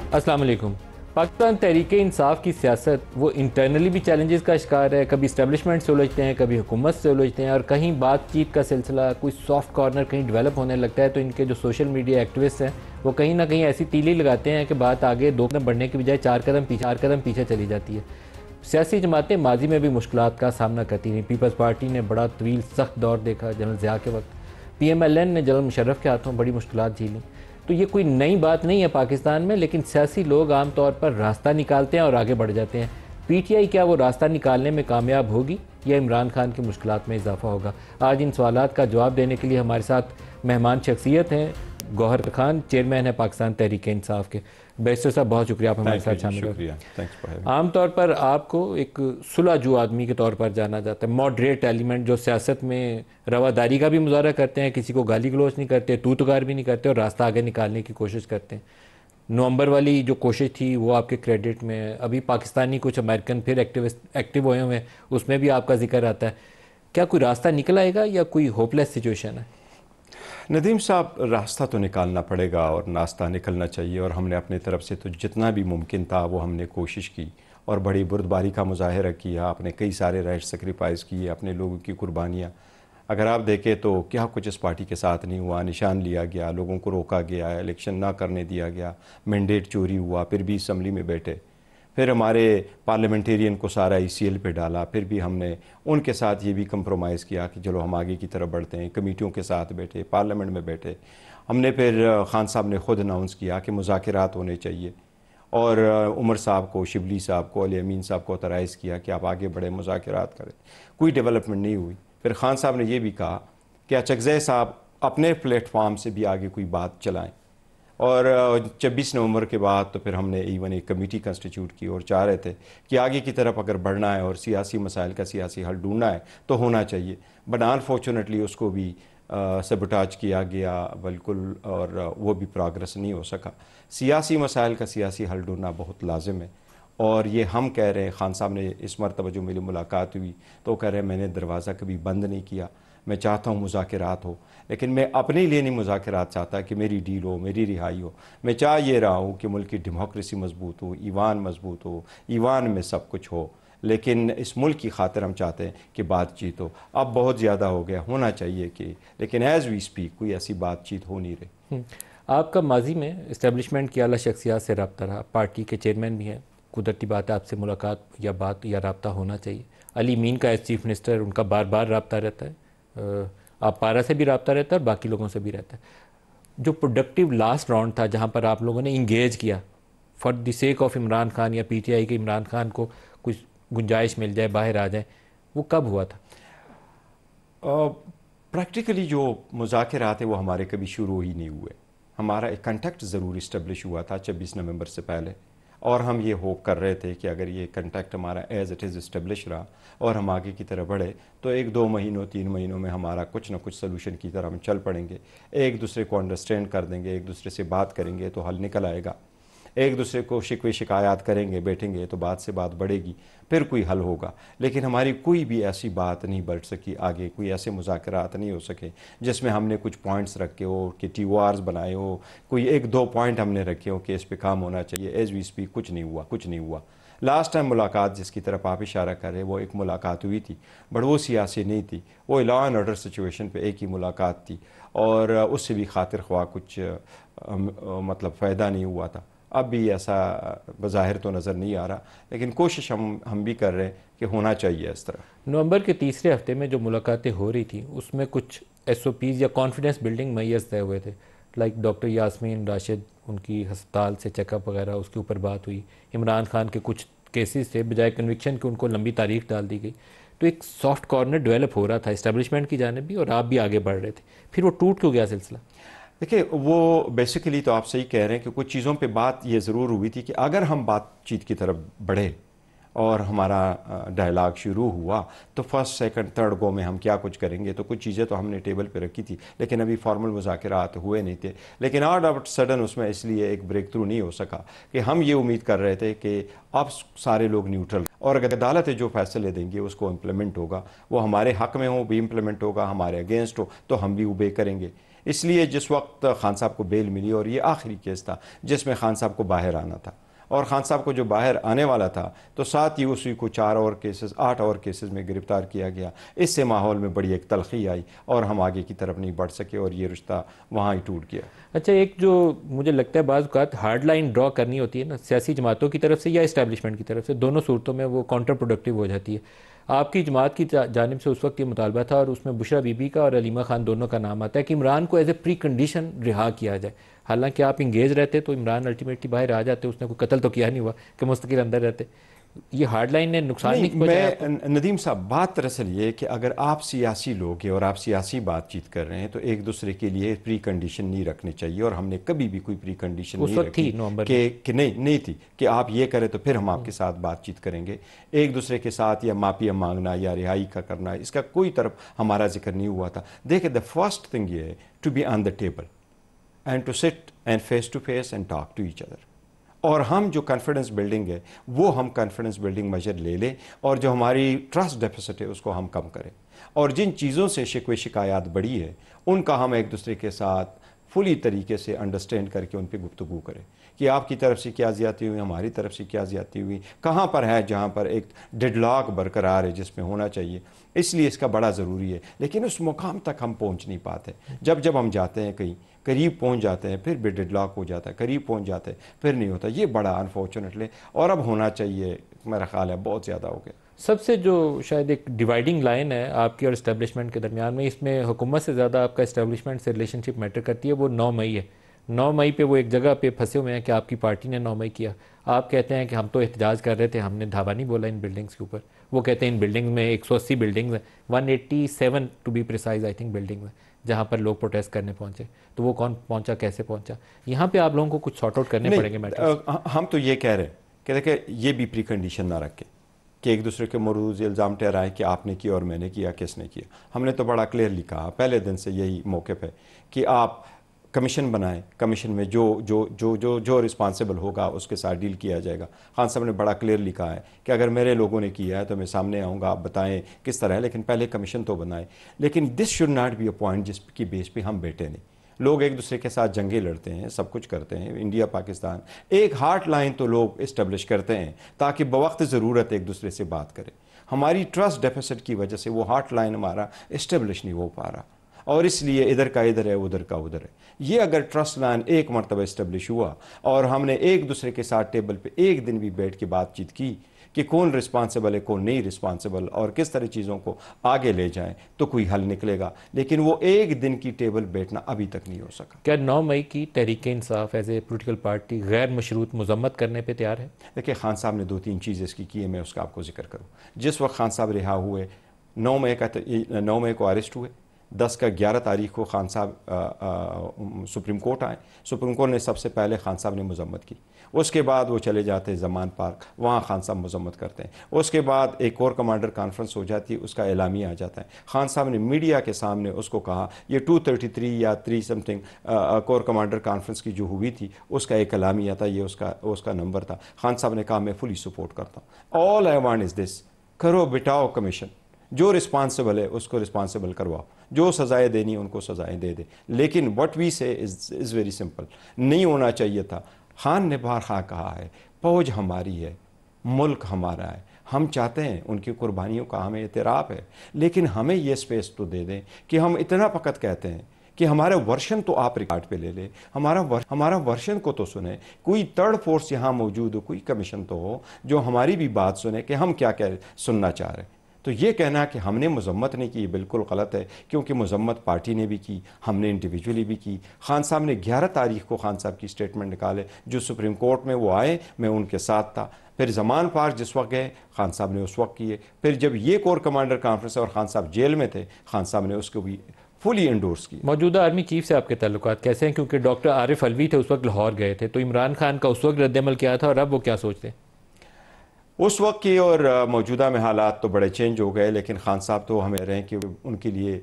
السلام علیکم۔ پاکستان تحریک انصاف کی سیاست وہ انٹرنلی بھی چیلنجز کا شکار ہے، کبھی اسٹیبلشمنٹ سے الجھتے ہیں، کبھی حکومت سے الجھتے ہیں، اور کہیں بات چیت کا سلسلہ کوئی سافٹ کارنر کہیں ڈیولپ ہونے لگتا ہے تو ان کے جو سوشل میڈیا ایکٹیوسٹ ہیں وہ کہیں نہ کہیں ایسی تیلی لگاتے ہیں کہ بات آگے 2 قدم بڑھنے کی بجائے 4 قدم پیچھے چلی جاتی ہے۔ سیاسی جماعتیں ماضی میں بھی مشکلات کا سامنا کرتی رہیں۔ پیپلز پارٹی نے بڑا طویل سخت دور دیکھا جنرل ضیاء کے وقت، پی ایم ایل این نے جنرل مشرف کے ہاتھوں بڑی مشکلات جھیلیں۔ تو یہ کوئی نئی بات نہیں ہے پاکستان میں، لیکن سیاسی لوگ عام طور پر راستہ نکالتے ہیں اور آگے بڑھ جاتے ہیں۔ پی ٹی آئی کیا وہ راستہ نکالنے میں کامیاب ہوگی یا عمران خان کی مشکلات میں اضافہ ہوگا؟ آج ان سوالات کا جواب دینے کے لیے ہمارے ساتھ مہمان شخصیت ہیں گوہر خان، چیئرمین ہے پاکستان تحریک انصاف کے۔ بیرسٹر صاحب بہت شکریہ آپ ہمارے ساتھ شامل ہوئے۔ عام طور پر آپ کو ایک صلح جو آدمی کے طور پر جانا جاتا ہے، ماڈریٹ ایلیمنٹ، جو سیاست میں رواداری کا بھی مظاہرہ کرتے ہیں، کسی کو گالی گلوچ نہیں کرتے، تو تکار بھی نہیں کرتے، اور راستہ آگے نکالنے کی کوشش کرتے ہیں۔ نومبر والی جو کوشش تھی وہ آپ کے کریڈٹ میں ہے، ابھی پاکستانی کچھ امریکن پھر ایکٹیو ہوئے ہوئے ہیں، اس میں بھی آپ کا ذکر آتا ہے۔ کیا کوئی راستہ نکل آئے گا یا کوئی ہوپ لیس سچویشن ہے؟ ندیم صاحب، راستہ تو نکالنا پڑے گا اور راستہ نکلنا چاہیے، اور ہم نے اپنی طرف سے تو جتنا بھی ممکن تھا وہ ہم نے کوشش کی اور بڑی بردباری کا مظاہرہ کیا، اپنے کئی سارے رائٹ سیکریفائز کیے، اپنے لوگوں کی قربانیاں۔ اگر آپ دیکھیں تو کیا کچھ اس پارٹی کے ساتھ نہیں ہوا، نشان لیا گیا، لوگوں کو روکا گیا، الیکشن نہ کرنے دیا گیا، مینڈیٹ چوری ہوا، پھر بھی اسمبلی میں بیٹھے، پھر ہمارے پارلیمنٹیرین کو سارا ای سی ایل پہ ڈالا، پھر بھی ہم نے ان کے ساتھ یہ بھی کمپرومائز کیا کہ چلو ہم آگے کی طرف بڑھتے ہیں، کمیٹیوں کے ساتھ بیٹھے، پارلیمنٹ میں بیٹھے۔ ہم نے پھر خان صاحب نے خود اناؤنس کیا کہ مذاکرات ہونے چاہیے، اور عمر صاحب کو، شبلی صاحب کو، علی امین صاحب کو آتھرائز کیا کہ آپ آگے بڑھے، مذاکرات کریں۔ کوئی ڈیولپمنٹ نہیں ہوئی۔ پھر خان صاحب نے یہ بھی کہا کہ اچکزئی صاحب اپنے پلیٹ فارم سے بھی آگے کوئی بات چلائیں، اور 26 نومبر کے بعد تو پھر ہم نے ایون ایک کمیٹی کنسٹیٹیوٹ کی اور چاہ رہے تھے کہ آگے کی طرف اگر بڑھنا ہے اور سیاسی مسائل کا سیاسی حل ڈھونڈنا ہے تو ہونا چاہیے، بٹ انفارچونیٹلی اس کو بھی سیبوٹاج کیا گیا بالکل، اور وہ بھی پروگرس نہیں ہو سکا۔ سیاسی مسائل کا سیاسی حل ڈھونڈنا بہت لازم ہے، اور یہ ہم کہہ رہے ہیں۔ خان صاحب نے اس مرتبہ جو میری ملاقات ہوئی تو وہ کہہ رہے ہیں میں نے دروازہ کبھی بند نہیں کیا، میں چاہتا ہوں مذاکرات ہو، لیکن میں اپنے لیے نہیں مذاکرات چاہتا کہ میری ڈیل ہو، میری رہائی ہو۔ میں چاہ یہ رہا ہوں کہ ملک کی ڈیموکریسی مضبوط ہو، ایوان مضبوط ہو، ایوان میں سب کچھ ہو، لیکن اس ملک کی خاطر ہم چاہتے ہیں کہ بات چیت ہو۔ اب بہت زیادہ ہو گیا، ہونا چاہیے کہ، لیکن ایز وی اسپیک کوئی ایسی بات چیت ہو نہیں رہی۔ آپ کا ماضی میں اسٹیبلشمنٹ کی اعلیٰ شخصیات سے رابطہ رہا، پارٹی کے چیئرمین بھی ہیں، قدرتی بات ہے آپ سے ملاقات یا بات یا رابطہ ہونا چاہیے۔ علی امین کا ایز چیف منسٹر ان کا بار بار رابطہ رہتا ہے، آپ پارا سے بھی رابطہ رہتا ہے اور باقی لوگوں سے بھی رہتا ہے۔ جو پروڈکٹیو لاسٹ راؤنڈ تھا جہاں پر آپ لوگوں نے انگیج کیا for the sake of Imran Khan یا پی ٹی آئی کے عمران خان کو کچھ گنجائش مل جائے، باہر آ جائیں، وہ کب ہوا تھا؟ پریکٹیکلی جو مذاکرات ہیں وہ ہمارے کبھی شروع ہی نہیں ہوئے۔ ہمارا ایک کنٹیکٹ ضرور اسٹیبلش ہوا تھا 26 نومبر سے پہلے، اور ہم یہ ہوپ کر رہے تھے کہ اگر یہ کنٹیکٹ ہمارا ایز اٹ از اسٹیبلش رہا اور ہم آگے کی طرف بڑھے تو 1-2 مہینوں 3 مہینوں میں ہمارا کچھ نہ کچھ سلوشن کی طرف ہم چل پڑیں گے، ایک دوسرے کو انڈرسٹینڈ کر دیں گے، ایک دوسرے سے بات کریں گے تو حل نکل آئے گا، ایک دوسرے کو شکوے شکایات کریں گے، بیٹھیں گے تو بات سے بات بڑھے گی، پھر کوئی حل ہوگا۔ لیکن ہماری کوئی بھی ایسی بات نہیں بڑھ سکی آگے، کوئی ایسے مذاکرات نہیں ہو سکے جس میں ہم نے کچھ پوائنٹس رکھے ہو کہ ٹی او آرز بنائے ہو، کوئی 1-2 پوائنٹ ہم نے رکھے ہو کہ اس پہ کام ہونا چاہیے۔ ایز وی اسپیک کچھ نہیں ہوا۔ لاسٹ ٹائم ملاقات جس کی طرف آپ اشارہ کر رہے وہ ایک ملاقات ہوئی تھی، بٹ وہ سیاسی نہیں تھی، وہ لا اینڈ آرڈر سچویشن پہ ایک ہی ملاقات تھی، اور اس سے بھی خاطر خواہ کچھ مطلب فائدہ نہیں ہوا تھا۔ اب بھی ایسا بظاہر تو نظر نہیں آ رہا، لیکن کوشش ہم بھی کر رہے ہیں کہ ہونا چاہیے اس طرح۔ نومبر کے تیسرے ہفتے میں جو ملاقاتیں ہو رہی تھیں اس میں کچھ ایس او پیز یا کانفیڈنس بلڈنگ میئرز طے ہوئے تھے، لائک ڈاکٹر یاسمین راشد، ان کی ہسپتال سے چیک اپ وغیرہ اس کے اوپر بات ہوئی، عمران خان کے کچھ کیسز سے بجائے کنوکشن کہ ان کو لمبی تاریخ ڈال دی گئی، تو ایک سافٹ کارنر ڈیولپ ہو رہا تھا اسٹیبلشمنٹ کی جانب بھی، اور آپ بھی آگے بڑھ رہے تھے، پھر وہ ٹوٹ کیوں گیا سلسلہ؟ دیکھیں، وہ بیسیکلی تو آپ صحیح کہہ رہے ہیں کہ کچھ چیزوں پہ بات یہ ضرور ہوئی تھی کہ اگر ہم بات چیت کی طرف بڑھے اور ہمارا ڈائلاگ شروع ہوا تو فرسٹ سیکنڈ تھرڈ گو میں ہم کیا کچھ کریں گے، تو کچھ چیزیں تو ہم نے ٹیبل پہ رکھی تھی، لیکن ابھی فارمل مذاکرات ہوئے نہیں تھے۔ لیکن آل آف سڈن اس میں اس لیے ایک بریک تھرو نہیں ہو سکا کہ ہم یہ امید کر رہے تھے کہ اب سارے لوگ نیوٹرل، اور اگر عدالت جو فیصلے دیں گے اس کو امپلیمنٹ ہوگا، وہ ہمارے حق میں ہو بھی امپلیمنٹ ہوگا، ہمارے اگینسٹ ہو تو ہم بھی اوبے کریں گے۔ اس لیے جس وقت خان صاحب کو بیل ملی اور یہ آخری کیس تھا جس میں خان صاحب کو باہر آنا تھا اور خان صاحب کو جو باہر آنے والا تھا تو ساتھ ہی اسی کو 8 اور کیسز میں گرفتار کیا گیا. اس سے ماحول میں بڑی ایک تلخی آئی اور ہم آگے کی طرف نہیں بڑھ سکے اور یہ رشتہ وہاں ہی ٹوٹ گیا. اچھا، ایک جو مجھے لگتا ہے بعض اوقات ہارڈ لائن ڈرا کرنی ہوتی ہے نا سیاسی جماعتوں کی طرف سے یا اسٹیبلشمنٹ کی طرف سے، دونوں صورتوں میں وہ کاؤنٹر پروڈکٹیو ہو جاتی ہے. آپ کی جماعت کی جانب سے اس وقت یہ مطالبہ تھا اور اس میں بشرا بی بی کا اور علیمہ خان دونوں کا نام آتا ہے کہ عمران کو ایز اے پری کنڈیشن رہا کیا جائے. حالانکہ آپ انگیج رہتے تو عمران الٹیمیٹلی باہر آ جاتے، اس نے کوئی قتل تو کیا نہیں ہوا کہ مستقل اندر رہتے. یہ ہارڈ لائن نے نقصان نہیں پہنچایا؟ ندیم صاحب، بات دراصل یہ کہ اگر آپ سیاسی لوگ ہیں اور آپ سیاسی بات چیت کر رہے ہیں تو ایک دوسرے کے لیے پری کنڈیشن نہیں رکھنی چاہیے، اور ہم نے کبھی بھی کوئی پری کنڈیشن نہیں رکھی کہ نہیں تھی کہ آپ یہ کریں تو پھر ہم آپ کے ساتھ بات چیت کریں گے. ایک دوسرے کے ساتھ یا معافی مانگنا یا رہائی کا کرنا، اس کا کوئی طرف ہمارا ذکر نہیں ہوا تھا. دیکھیں، دا فرسٹ تھنگ یہ ہے to be on the table and to sit and face to face and talk to each other. اور ہم جو کانفیڈنس بلڈنگ ہے وہ ہم کانفیڈنس بلڈنگ میجر لے لیں، اور جو ہماری ٹرسٹ ڈیفیسٹ ہے اس کو ہم کم کریں، اور جن چیزوں سے شکوے شکایات بڑی ہے ان کا ہم ایک دوسرے کے ساتھ فلی طریقے سے انڈرسٹینڈ کر کے ان پہ گفتگو کریں کہ آپ کی طرف سے کیا زیادتی ہوئی، ہماری طرف سے کیا زیادتی ہوئی، کہاں پر ہے جہاں پر ایک ڈیڈ لاک برقرار ہے جس میں ہونا چاہیے. اس لیے اس کا بڑا ضروری ہے، لیکن اس مقام تک ہم پہنچ نہیں پاتے. جب ہم جاتے ہیں کہیں قریب پہنچ جاتے ہیں پھر بھی ڈیڈ لاک ہو جاتا ہے، قریب پہنچ جاتے ہیں پھر نہیں ہوتا. یہ بڑا انفارچونیٹلی، اور اب ہونا چاہیے، میرا خیال ہے بہت زیادہ ہو گیا. سب سے جو شاید ایک ڈیوائیڈنگ لائن ہے آپ کی اور اسٹیبلشمنٹ کے درمیان میں، اس میں حکومت سے زیادہ آپ کا اسٹیبلشمنٹ سے ریلیشن شپ میٹر کرتی ہے، وہ 9 مئی ہے. 9 مئی پہ وہ ایک جگہ پہ پھنسے ہوئے ہیں کہ آپ کی پارٹی نے 9 مئی کیا. آپ کہتے ہیں کہ ہم تو احتجاج کر رہے تھے، ہم نے دھاوا نہیں بولا ان بلڈنگز کے اوپر. وہ کہتے ہیں ان بلڈنگز میں 180 بلڈنگز ہیں، 187 to be precise I think buildings ہیں جہاں پر لوگ پروٹیسٹ کرنے پہنچے. تو وہ کون پہنچا، کیسے پہنچا؟ یہاں پہ آپ لوگوں کو کچھ سارٹ آؤٹ کرنے پڑیں گے میٹرز. ہم تو یہ کہہ رہے ہیں کہ دیکھیں یہ بھی پری کنڈیشن نہ رکھیں کہ ایک دوسرے کے مروز الزام ٹھہرائیں کہ آپ نے کیا اور میں نے کیا، کس نے کیا. ہم نے تو بڑا کلیئرلی کہا پہلے دن سے یہی موقف ہے کہ آپ کمیشن بنائیں، کمیشن میں جو رسپانسبل ہوگا اس کے ساتھ ڈیل کیا جائے گا. خان صاحب نے بڑا کلیئرلی کہا ہے کہ اگر میرے لوگوں نے کیا ہے تو میں سامنے آؤں گا، آپ بتائیں کس طرح ہے، لیکن پہلے کمیشن تو بنائیں. لیکن this should not be a point جس کی بیس پہ ہم بیٹھے نہیں. لوگ ایک دوسرے کے ساتھ جنگیں لڑتے ہیں، سب کچھ کرتے ہیں، انڈیا پاکستان. ایک ہارٹ لائن تو لوگ اسٹیبلش کرتے ہیں تاکہ بوقت ضرورت ایک دوسرے سے بات کریں. ہماری ٹرسٹ ڈیفیسٹ کی وجہ سے وہ ہارٹ لائن ہمارا اسٹیبلش نہیں ہو پا رہا، اور اس لیے ادھر کا ادھر ہے، ادھر کا ادھر ہے. یہ اگر ٹرسٹ لائن ایک مرتبہ اسٹیبلش ہوا اور ہم نے ایک دوسرے کے ساتھ ٹیبل پہ ایک دن بھی بیٹھ کے بات چیت کی کہ کون رسپانسبل ہے، کون نہیں رسپانسبل، اور کس طرح چیزوں کو آگے لے جائیں، تو کوئی حل نکلے گا. لیکن وہ ایک دن کی ٹیبل بیٹھنا ابھی تک نہیں ہو سکا. کیا 9 مئی کی Tehreek Insaf as a political party غیر مشروط مذمت کرنے پہ تیار ہے؟ دیکھیں، خان صاحب نے 2-3 چیزیں اس کی ہے، میں اس کا آپ کو ذکر کروں. جس وقت خان صاحب رہا ہوئے 9 مئی کو اریسٹ ہوئے، 10 کا 11 تاریخ کو خان صاحب سپریم کورٹ آئے. سپریم کورٹ نے سب سے پہلے خان صاحب نے مذمت کی. اس کے بعد وہ چلے جاتے ہیں زمان پارک، وہاں خان صاحب مذمت کرتے ہیں. اس کے بعد ایک کور کمانڈر کانفرنس ہو جاتی ہے، اس کا اعلامیہ آ جاتا ہے. خان صاحب نے میڈیا کے سامنے اس کو کہا، یہ 233 یا 3 سمتھنگ کور کمانڈر کانفرنس کی جو ہوئی تھی اس کا ایک اعلامیہ تھا، یہ اس کا نمبر تھا. خان صاحب نے کہا میں فلی سپورٹ کرتا ہوں. آل آئی وانٹ از دس، کرو بٹاؤ کمیشن، جو رسپانسبل ہے اس کو رسپانسبل کرواؤ، جو سزائیں دینی ان کو سزائیں دے دے. لیکن وٹ وی سے از ویری سمپل، نہیں ہونا چاہیے تھا. خان نے بارہا کہا ہے فوج ہماری ہے، ملک ہمارا ہے، ہم چاہتے ہیں ان کی قربانیوں کا ہمیں اعتراف ہے، لیکن ہمیں یہ سپیس تو دے دیں کہ ہم اتنا فقط کہتے ہیں کہ ہمارا ورشن تو آپ ریکارڈ پہ لے لیں، ہمارا ورشن کو تو سنیں. کوئی تھرڈ فورس یہاں موجود ہو، کوئی کمیشن تو ہو جو ہماری بھی بات سنے کہ ہم کیا سننا چاہ رہے ہیں. تو یہ کہنا کہ ہم نے مذمت نہیں کی، یہ بالکل غلط ہے، کیونکہ مذمت پارٹی نے بھی کی، ہم نے انڈیویجولی بھی کی. خان صاحب نے 11 تاریخ کو خان صاحب کی سٹیٹمنٹ نکالے، جو سپریم کورٹ میں وہ آئے، میں ان کے ساتھ تھا. پھر زمان پارک جس وقت گئے خان صاحب نے اس وقت کیے. پھر جب یہ کور کمانڈر کانفرنس اور خان صاحب جیل میں تھے، خان صاحب نے اس کو بھی فلی انڈورس کی. موجودہ آرمی چیف سے آپ کے تعلقات کیسے ہیں؟ کیونکہ ڈاکٹر عارف الوی تھے، اس وقت لاہور گئے تھے، تو عمران خان کا اس وقت رد عمل کیا تھا اور اب وہ کیا سوچتے ہیں؟ اس وقت کی اور موجودہ میں حالات تو بڑے چینج ہو گئے، لیکن خان صاحب تو ہمیں رہیں کہ ان کے لیے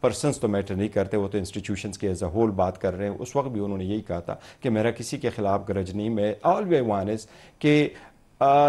پرسنس تو میٹر نہیں کرتے، وہ تو انسٹیٹیوشنز کے ایز اے ہول بات کر رہے ہیں. اس وقت بھی انہوں نے یہی کہا تھا کہ میرا کسی کے خلاف گرج نہیں، میں آل وے وان از کہ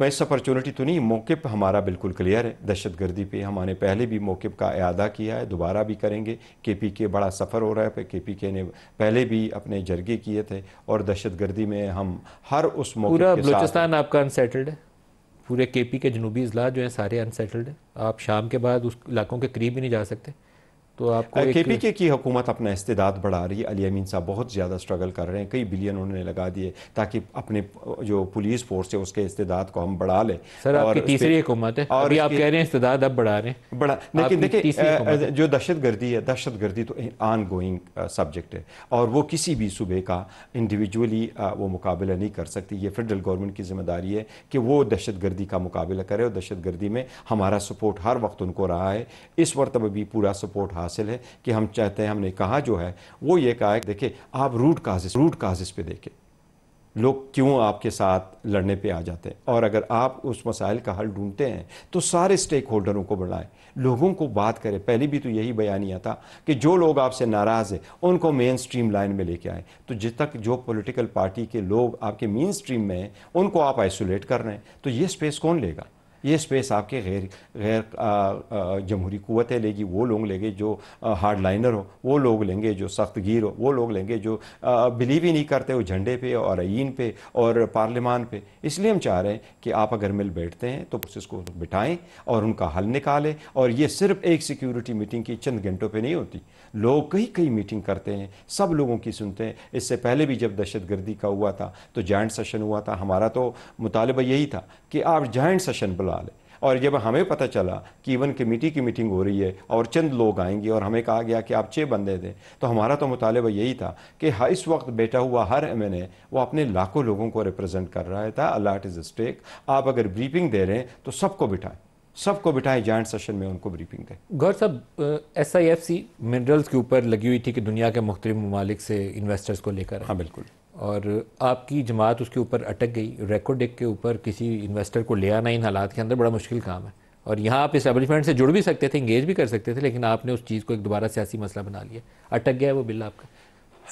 میس اپرچونٹی تو نہیں، موقف ہمارا بالکل کلیئر ہے دہشت گردی پہ. ہم نے پہلے بھی موقف کا اعادہ کیا ہے، دوبارہ بھی کریں گے. کے پی کے بڑا سفر ہو رہا ہے، کے پی کے نے پہلے بھی اپنے جرگے کیے تھے، اور دہشت گردی میں ہم ہر اس موقف پورا کے ساتھ. بلوچستان آپ کا انسیٹلڈ ہے، پورے کے پی کے جنوبی اضلاع جو ہیں سارے انسیٹلڈ ہیں، آپ شام کے بعد اس علاقوں کے قریب بھی نہیں جا سکتے. تو آپ کو کے پی کے کی حکومت اپنا استعداد بڑھا رہی ہے. علی امین صاحب بہت زیادہ سٹرگل کر رہے ہیں، کئی بلین انہوں نے لگا دیے تاکہ اپنے جو پولیس فورس ہے اس کے استعداد کو ہم بڑھا لیں. سر آپ کی تیسری حکومت ہے، ابھی آپ کہہ رہے ہیں استعداد اب بڑھا رہے ہیں بڑا. لیکن دیکھیں جو دہشت گردی تو آن گوئنگ سبجیکٹ ہے، اور وہ کسی بھی صوبے کا انڈیویجولی وہ مقابلہ نہیں کر سکتی. یہ فیڈرل گورنمنٹ کی ذمہ داری ہے کہ وہ دہشت گردی کا مقابلہ کرے، اور دہشت گردی میں ہمارا سپورٹ ہر وقت ان کو رہا ہے. اس مرتبہ بھی پورا سپورٹ حاصل ہے کہ ہم چاہتے ہیں، ہم نے کہا جو ہے وہ یہ کہا ہے کہ دیکھیں آپ روٹ کازز پہ دیکھیں لوگ کیوں آپ کے ساتھ لڑنے پہ آ جاتے ہیں، اور اگر آپ اس مسائل کا حل ڈھونڈتے ہیں تو سارے سٹیک ہولڈروں کو بلائیں، لوگوں کو بات کریں. پہلے بھی تو یہی بیانیہ تھا کہ جو لوگ آپ سے ناراض ہیں ان کو مین سٹریم لائن میں لے کے آئیں. تو جب تک جو پولیٹیکل پارٹی کے لوگ آپ کے مین سٹریم میں ہیں ان کو آپ آئسولیٹ کر رہے ہیں، تو یہ سپیس کون لے گا؟ یہ سپیس آپ کے غیر جمہوری قوتیں لے گی. وہ لوگ لیں گے جو ہارڈ لائنر ہو، وہ لوگ لیں گے جو سخت گیر ہو، وہ لوگ لیں گے جو بلیو ہی نہیں کرتے وہ جھنڈے پہ اور آئین پہ اور پارلیمان پہ. اس لیے ہم چاہ رہے ہیں کہ آپ اگر مل بیٹھتے ہیں تو اس کو بٹھائیں اور ان کا حل نکالیں. اور یہ صرف ایک سیکیورٹی میٹنگ کی چند گھنٹوں پہ نہیں ہوتی، لوگ کئی میٹنگ کرتے ہیں، سب لوگوں کی سنتے ہیں. اس سے پہلے بھی جب دہشت گردی کا ہوا تھا تو جوائنٹ سیشن ہوا تھا. ہمارا تو مطالبہ یہی تھا کہ آپ جوائنٹ سیشن بلا لیں. اور جب ہمیں پتہ چلا کہ ایون کمیٹی کی میٹنگ ہو رہی ہے اور چند لوگ آئیں گے اور ہمیں کہا گیا کہ آپ 6 بندے دیں، تو ہمارا تو مطالبہ یہی تھا کہ اس وقت بیٹھا ہوا ہر ایم این اے وہ اپنے لاکھوں لوگوں کو ریپرزینٹ کر رہا تھا. اللہ اٹ از اسٹیک. آپ اگر بریفنگ دے رہے ہیں تو سب کو بٹھائیں جوائنٹ سیشن میں ان کو بریفنگ دیں. گور صاحب S I F C minerals کے اوپر لگی ہوئی تھی کہ دنیا کے مختلف ممالک سے انویسٹرز کو لے کر. ہاں بالکل. اور آپ کی جماعت اس کے اوپر اٹک گئی. ریکارڈ ایک کے اوپر کسی انویسٹر کو لے آنا ان حالات کے اندر بڑا مشکل کام ہے، اور یہاں آپ اسٹیبلشمنٹ سے جڑ بھی سکتے تھے، انگیج بھی کر سکتے تھے، لیکن آپ نے اس چیز کو ایک دوبارہ سیاسی مسئلہ بنا لیا. اٹک گیا ہے وہ بل آپ کا؟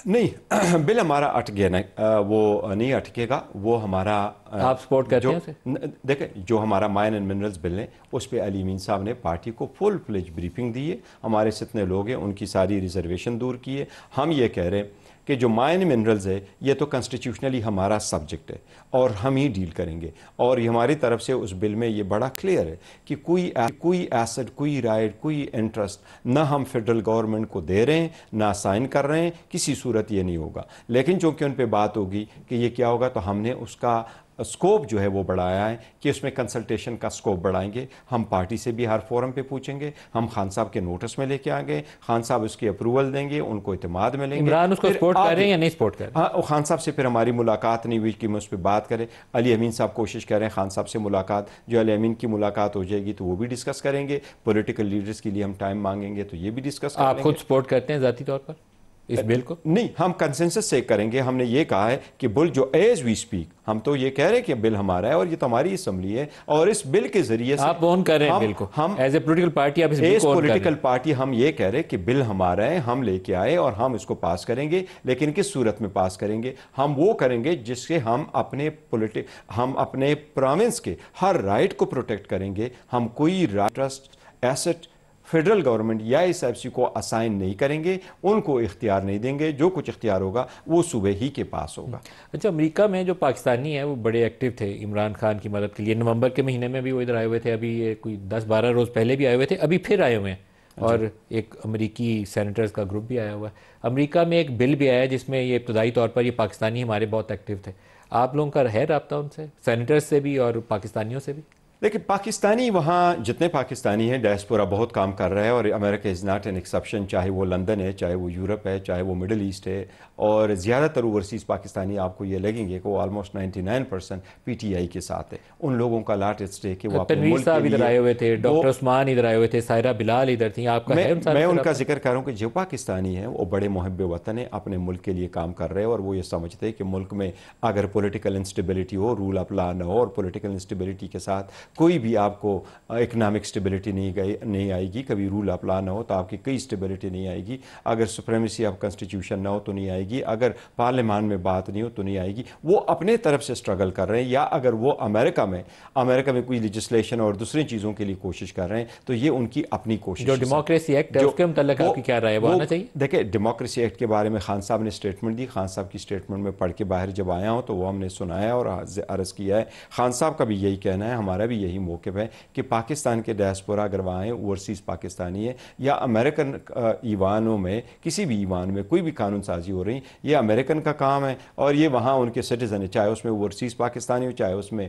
نہیں، بل ہمارا اٹک گیا نہیں، وہ نہیں اٹکے گا. وہ ہمارا آپ سپورٹ کرتے ہیں اسے؟ دیکھیں جو ہمارا مائن اینڈ منرلز بل ہے اس پہ علی امین صاحب نے پارٹی کو فل فلیج بریفنگ دی ہے. ہمارے جتنے لوگ ہیں ان کی ساری ریزرویشن دور کی ہے. ہم یہ کہہ رہے ہیں کہ جو مائن منرلز ہے یہ تو کنسٹیٹیوشنلی ہمارا سبجیکٹ ہے اور ہم ہی ڈیل کریں گے. اور ہماری طرف سے اس بل میں یہ بڑا کلیئر ہے کہ کوئی ایسٹ، کوئی رائٹ، کوئی انٹرسٹ نہ ہم فیڈرل گورنمنٹ کو دے رہے ہیں نہ سائن کر رہے ہیں. کسی صورت یہ نہیں ہوگا. لیکن چونکہ ان پہ بات ہوگی کہ یہ کیا ہوگا تو ہم نے اس کا اسکوپ جو ہے وہ بڑھایا ہے کہ اس میں کنسلٹیشن کا اسکوپ بڑھائیں گے. ہم پارٹی سے بھی ہر فورم پہ پوچھیں گے. ہم خان صاحب کے نوٹس میں لے کے آئیں گے، خان صاحب اس کی اپروول دیں گے، ان کو اعتماد ملیں گے. عمران اس کو سپورٹ کر رہے ہیں یا نہیں سپورٹ کر رہے ہیں؟ ہاں، خان صاحب سے پھر ہماری ملاقات نہیں ہوئی کہ میں اس پہ بات کریں. علی امین صاحب کوشش کر رہے ہیں خان صاحب سے ملاقات. جو علی امین کی ملاقات ہو جائے گی تو وہ بھی ڈسکس کریں گے. پولیٹیکل لیڈرز کے لیے ہم ٹائم مانگیں گے تو یہ بھی ڈسکس کریں گے. آپ خود سپورٹ کرتے ہیں ذاتی طور پر اس بل کو؟ نہیں، ہم کنسنسس سے کریں گے. ہم نے یہ کہا ہے کہ بل جو ایز وی اسپیک ہم تو یہ کہہ رہے ہیں کہ بل ہمارا ہے اور یہ تو ہماری اسمبلی ہے، اور اس بل کے ذریعے سے آپ اون کر رہے ہیں بل کو ایز اے پولیٹیکل پارٹی. آپ اس بل کو اون کر رہے ہیں. پولیٹیکل پارٹی ہم یہ کہہ رہے ہیں کہ بل ہمارا ہے، ہم لے کے آئے اور ہم اس کو پاس کریں گے. لیکن کس صورت میں پاس کریں گے؟ ہم وہ کریں گے جس سے ہم اپنے پروونس کے ہر رائٹ کو پروٹیکٹ کریں گے. ہم کوئی ٹرسٹ ایسٹ فیڈرل گورنمنٹ یا اس ایف سی کو اسائن نہیں کریں گے، ان کو اختیار نہیں دیں گے. جو کچھ اختیار ہوگا وہ صوبے ہی کے پاس ہوگا. اچھا، امریکہ میں جو پاکستانی ہیں وہ بڑے ایکٹیو تھے عمران خان کی مدد کے لیے. نومبر کے مہینے میں بھی وہ ادھر آئے ہوئے تھے، ابھی کوئی 10-12 روز پہلے بھی آئے ہوئے تھے، ابھی پھر آئے ہوئے ہیں. اور ایک امریکی سینیٹرز کا گروپ بھی آیا ہوا ہے. امریکہ میں ایک بل بھی آیا ہے جس میں یہ ابتدائی طور پر یہ پاکستانی ہمارے بہت ایکٹیو تھے. آپ لوگوں کا ہے رابطہ ان سے، سینیٹرز سے بھی اور پاکستانیوں سے بھی؟ لیکن پاکستانی وہاں جتنے پاکستانی ہیں ڈائسپورا بہت کام کر رہا ہے، اور امریکہ از ناٹ این ایکسیپشن. چاہے وہ لندن ہے، چاہے وہ یورپ ہے، چاہے وہ مڈل ایسٹ ہے. اور زیادہ تر اوورسیز پاکستانی آپ کو یہ لگیں گے کہ وہ آلموسٹ 99% پی ٹی آئی کے ساتھ ہے. ان لوگوں کا لاٹ اسٹیک ہے. وہ تنویر صاحب ادھر آئے ہوئے تھے، ڈاکٹر عثمان ادھر آئے ہوئے تھے، سائرہ بلال ادھر تھیں. آپ کا میں ان کا ذکر کر رہا ہوں کہ جو پاکستانی ہیں وہ بڑے محب وطن ہیں، اپنے ملک کے لیے کام کر رہے ہیں. اور وہ یہ سمجھتے ہیں کہ ملک میں اگر پولیٹیکل انسٹیبلٹی ہو، رول آف لا نہ ہو، اور پولیٹیکل انسٹیبلٹی کے ساتھ کوئی بھی آپ کو اکنامک اسٹیبلٹی نہیں آئے گی. کبھی رول آف لا نہ ہو تو آپ کی کوئی اسٹیبلٹی نہیں آئے گی. اگر سپریمیسی آف کنسٹیٹیوشن نہ ہو تو نہیں آئے گی. اگر پارلیمان میں بات نہیں ہو تو نہیں آئے گی. وہ اپنے طرف سے اسٹرگل کر رہے ہیں, یا اگر وہ امریکہ میں کوئی لیجسلیشن اور دوسری چیزوں کے لیے کوشش کر رہے ہیں تو یہ ان کی اپنی کوشش. جو ڈیموکریسی ایکٹ ہے اس کے متعلق آپ کی کیا رائے ہے, وہ آنا چاہیے؟ دیکھیں, ڈیموکریسی ایکٹ کے بارے میں خان صاحب نے اسٹیٹمنٹ دی. خان صاحب کی اسٹیٹمنٹ میں پڑھ کے باہر جب آیا ہوں تو وہ ہم نے سنایا اور عرض کیا ہے. خان صاحب کا بھی یہی کہنا ہے, ہمارا بھی یہی موقف ہے کہ پاکستان کے ڈائسپورا اگر وہاں ہیں, اوورسیز پاکستانی ہے یا امریکن ایوانوں میں کسی بھی ایوان میں کوئی بھی قانون سازی ہو رہی, یہ امریکن کا کام ہے اور یہ وہاں ان کے سٹیزن ہے, چاہے اس میں اوورسیز پاکستانی ہو چاہے اس میں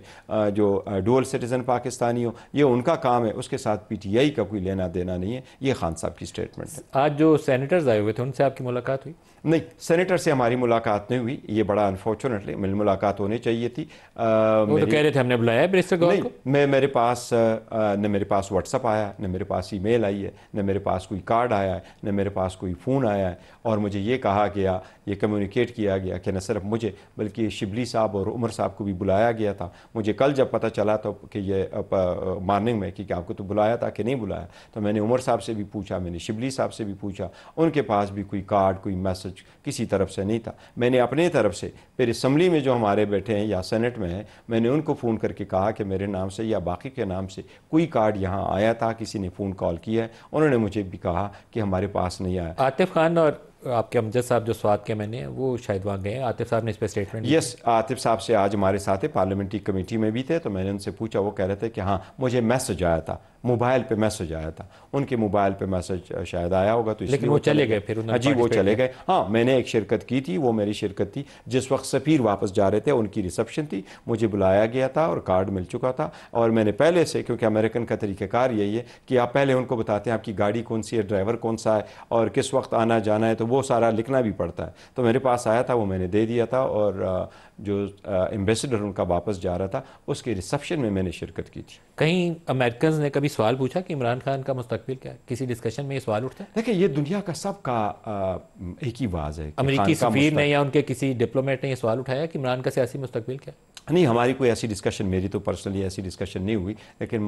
جو ڈول سٹیزن پاکستانی ہو, یہ ان کا کام ہے. اس کے ساتھ پی ٹی آئی کا کوئی لینا دینا نہیں ہے. یہ خان صاحب کی اسٹیٹمنٹ ہے. آج جو سینیٹرز آئے ہوئے تھے ان سے آپ کی ملاقات ہوئی؟ نہیں, سینیٹر سے ہماری ملاقات نہیں ہوئی. یہ بڑا انفارچونیٹلی ملاقات ہونے چاہیے تھی. وہ تو کہہ رہے تھے ہم نے بلایا ہے برسٹر گور کو. میرے پاس نہ میرے پاس واٹس اپ آیا, نہ میرے پاس ای میل آئی ہے, نہ میرے پاس کوئی کارڈ آیا ہے, نہ میرے پاس کوئی فون آیا ہے. اور مجھے یہ کہا گیا, یہ کمیونیکیٹ کیا گیا کہ نہ صرف مجھے بلکہ شبلی صاحب اور عمر صاحب کو بھی بلایا گیا تھا. مجھے کل جب پتہ چلا تو کہ یہ مارننگ میں کہ آپ کو تو بلایا تھا کہ نہیں بلایا, تو میں نے عمر صاحب سے بھی پوچھا, میں نے شبلی صاحب سے بھی پوچھا. ان کے پاس بھی کوئی کارڈ کوئی میسج کسی طرف سے نہیں تھا. میں نے اپنے طرف سے پھر اسمبلی میں جو ہمارے بیٹھے ہیں یا سینٹ میں ہیں, میں نے ان کو فون کر کے کہا کہ میرے نام سے یا باقی کے نام سے کوئی کارڈ یہاں آیا تھا, کسی نے فون کال کیا ہے. انہوں نے مجھے بھی کہا کہ ہمارے پاس نہیں آیا. عاطف خان اور آپ کے امجد صاحب جو سوات کے میں نے وہ شاید وہاں گئے ہیں, عاطف صاحب نے اس پہ اسٹیٹمنٹ دی. یس, عاطف صاحب سے آج ہمارے ساتھ پارلیمنٹری کمیٹی میں بھی تھے, تو میں نے ان سے پوچھا. وہ کہہ رہے تھے کہ ہاں مجھے میسج آیا تھا, موبائل پہ میسج آیا تھا. ان کے موبائل پہ میسج شاید آیا ہوگا تو اس لیکن وہ چلے گئے پھر. جی وہ چلے گئے. ہاں میں نے ایک شرکت کی تھی, وہ میری شرکت تھی جس وقت سفیر واپس جا رہے تھے, ان کی ریسپشن تھی, مجھے بلایا گیا تھا اور کارڈ مل چکا تھا. اور میں نے پہلے سے, کیونکہ امریکن کا طریقہ کار یہی ہے کہ آپ پہلے ان کو بتاتے ہیں آپ کی گاڑی کون سی ہے, ڈرائیور کون سا ہے اور کس وقت آنا جانا ہے, تو وہ سارا لکھنا بھی پڑتا ہے. تو میرے پاس آیا تھا, وہ میں نے دے دیا تھا. اور جو ایمبیسڈر ان کا واپس جا رہا تھا اس کے ریسپشن میں نے شرکت کی تھی. کہیں امریکنز نے کبھی سوال پوچھا کہ عمران خان کا مستقبل کیا ہے؟ کسی ڈسکشن میں یہ سوال اٹھتا ہے؟ دیکھیں, یہ دنیا کا سب کا ایک ہی واز ہے. امریکی سفیر نے یا ان کے کسی ڈپلومیٹ نے یہ سوال اٹھایا کہ عمران کا سیاسی مستقبل کیا ہے؟ نہیں, ہماری کوئی ایسی ڈسکشن, میری تو پرسنلی ایسی ڈسکشن نہیں ہوئی. لیکن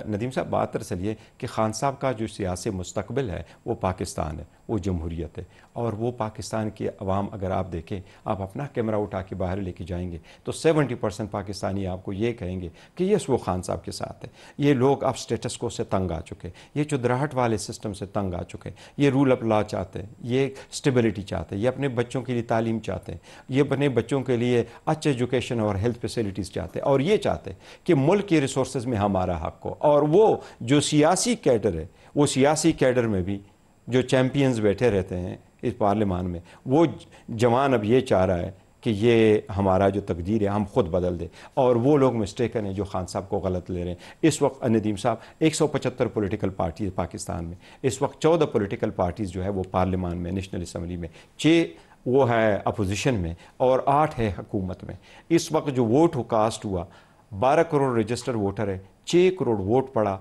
ندیم صاحب, بات دراصل یہ کہ خان صاحب کا جو سیاسی مستقبل ہے وہ پاکستان ہے, وہ جمہوریت ہے. اور وہ پاکستان کی عوام, اگر آپ دیکھیں, آپ اپنا کیمرہ اٹھا کے باہر لے کے جائیں گے تو 70% پاکستانی آپ کو یہ کہیں گے کہ یس وہ خان صاحب کے ساتھ ہے. یہ لوگ اب سٹیٹس کو سے تنگ آ چکے, یہ چودراہٹ والے سسٹم سے تنگ آ چکے, یہ رول آف لا چاہتے ہیں, یہ اسٹیبلٹی چاہتے ہیں, یہ اپنے بچوں کے لیے تعلیم چاہتے ہیں, یہ اپنے بچوں کے لیے اچھے ایجوکیشن اور ہیلتھ فیسلٹیز چاہتے ہیں, اور یہ چاہتے ہیں کہ ملک کے ریسورسز میں ہمارا حق ہو. اور وہ جو سیاسی کیڈر ہے, وہ سیاسی کیڈر میں بھی جو چیمپئنز بیٹھے رہتے ہیں اس پارلیمان میں, وہ جوان اب یہ چاہ رہا ہے کہ یہ ہمارا جو تقدیر ہے ہم خود بدل دیں. اور وہ لوگ مسٹیکن ہیں جو خان صاحب کو غلط لے رہے ہیں. اس وقت ندیم صاحب 175 پولیٹیکل پارٹیز پاکستان میں, اس وقت 14 پولیٹیکل پارٹیز جو ہے وہ پارلیمان میں, نیشنل اسمبلی میں, 6 وہ ہے اپوزیشن میں اور 8 ہے حکومت میں. اس وقت جو ووٹ کاسٹ ہوا 12 کروڑ رجسٹر ووٹر ہے, 6 کروڑ ووٹ پڑا,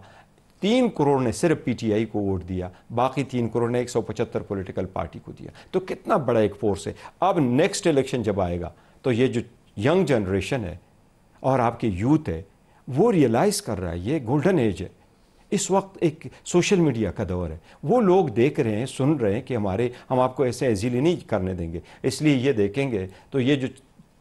3 کروڑ نے صرف پی ٹی آئی کو ووٹ دیا, باقی 3 کروڑ نے 175 پولیٹیکل پارٹی کو دیا. تو کتنا بڑا ایک فورس ہے. اب نیکسٹ الیکشن جب آئے گا تو یہ جو ینگ جنریشن ہے اور آپ کے یوتھ ہے وہ ریئلائز کر رہا ہے یہ گولڈن ایج ہے. اس وقت ایک سوشل میڈیا کا دور ہے, وہ لوگ دیکھ رہے ہیں, سن رہے ہیں کہ ہم آپ کو ایسے ایزیلی نہیں کرنے دیں گے. اس لیے یہ دیکھیں گے تو یہ جو